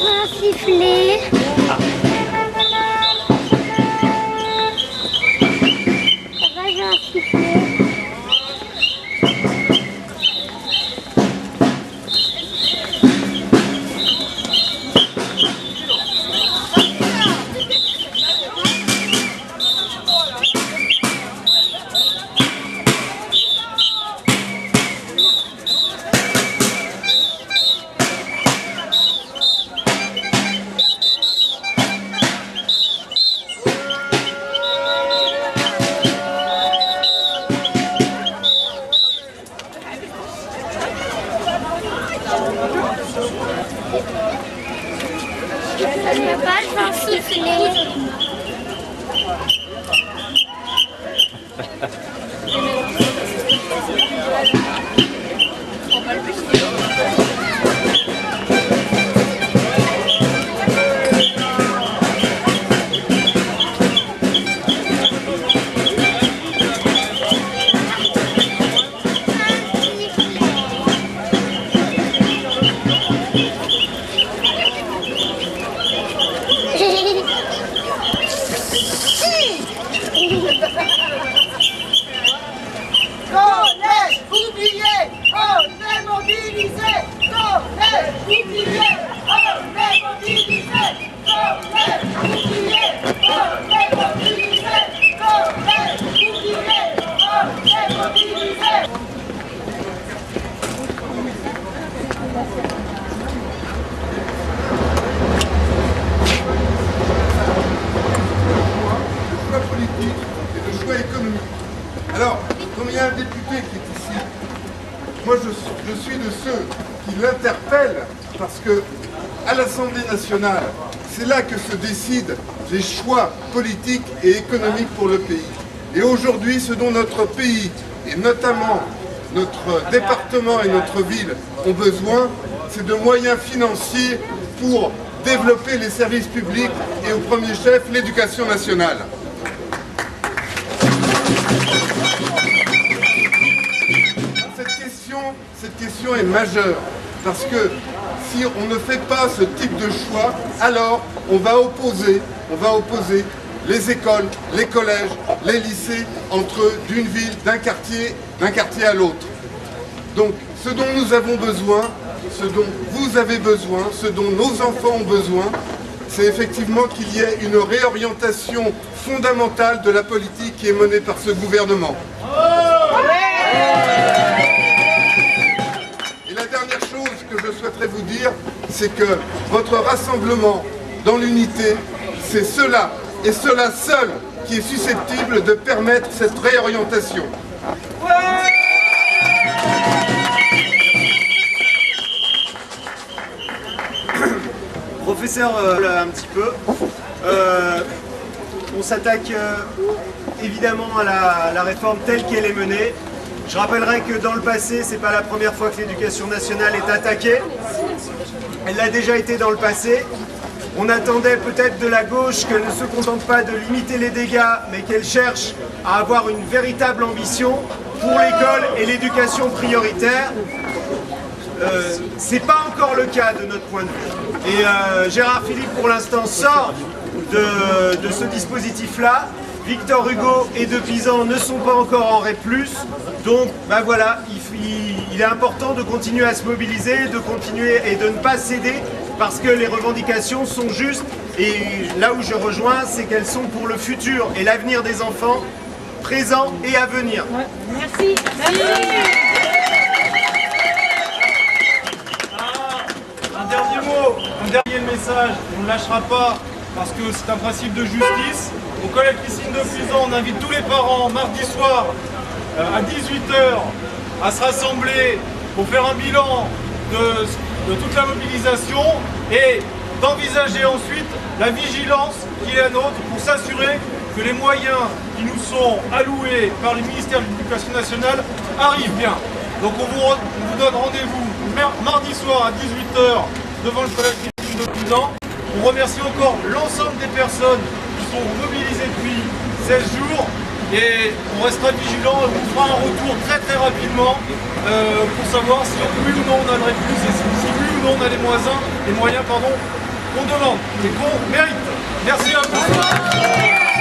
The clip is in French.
Un sifflet. Ça va, j'ai un sifflet. Ça ne peut pas, je vais en siffler. Collège ouvrier, on est mobilisé. Collège ouvrier, on est mobilisé. Collège ouvrier, on est mobilisé. Collège ouvrier, on est mobilisé. Le choix politique et le choix économique. Alors, comme il y a un député qui est ici, moi je suis de ceux qui l'interpellent parce que à l'Assemblée nationale, c'est là que se décident les choix politiques et économiques pour le pays. Et aujourd'hui, ce dont notre pays, et notamment notre département et notre ville, ont besoin, c'est de moyens financiers pour développer les services publics et au premier chef l'éducation nationale. Cette question est majeure parce que si on ne fait pas ce type de choix, alors on va opposer les écoles, les collèges, les lycées entre eux, d'une ville, d'un quartier à l'autre. Donc ce dont nous avons besoin, ce dont vous avez besoin, ce dont nos enfants ont besoin, c'est effectivement qu'il y ait une réorientation fondamentale de la politique qui est menée par ce gouvernement. Et la dernière chose que je souhaiterais vous dire, c'est que votre rassemblement dans l'unité, c'est cela, et cela seul, qui est susceptible de permettre cette réorientation. Professeur, un petit peu, on s'attaque évidemment à la réforme telle qu'elle est menée. Je rappellerai que dans le passé, c'est pas la première fois que l'éducation nationale est attaquée. Elle l'a déjà été dans le passé. On attendait peut-être de la gauche qu'elle ne se contente pas de limiter les dégâts, mais qu'elle cherche à avoir une véritable ambition pour l'école et l'éducation prioritaire. C'est pas encore le cas de notre point de vue. Et Gérard Philippe, pour l'instant, sort de ce dispositif-là. Victor Hugo et De Pisan ne sont pas encore en REP+. Donc, ben voilà, il est important de continuer à se mobiliser, de continuer et de ne pas céder, parce que les revendications sont justes. Et là où je rejoins, c'est qu'elles sont pour le futur et l'avenir des enfants, présents et à venir. Ouais. Merci. Un dernier mot, un dernier message, on ne lâchera pas parce que c'est un principe de justice. Au collège Piscine de Pisan, on invite tous les parents mardi soir à 18 h à se rassembler pour faire un bilan de toute la mobilisation et d'envisager ensuite la vigilance qui est la nôtre pour s'assurer que les moyens qui nous sont alloués par le ministère de l'Éducation nationale arrivent bien. Donc on vous donne rendez-vous mardi soir à 18 h devant le collège Piscine de Pisan. On remercie encore l'ensemble des personnes qui sont mobilisées depuis 16 jours et on restera vigilant et on fera un retour très rapidement pour savoir si oui ou non on a le REP+, et si oui ou non on a les moyens qu'on demande et qu'on mérite. Merci à tous.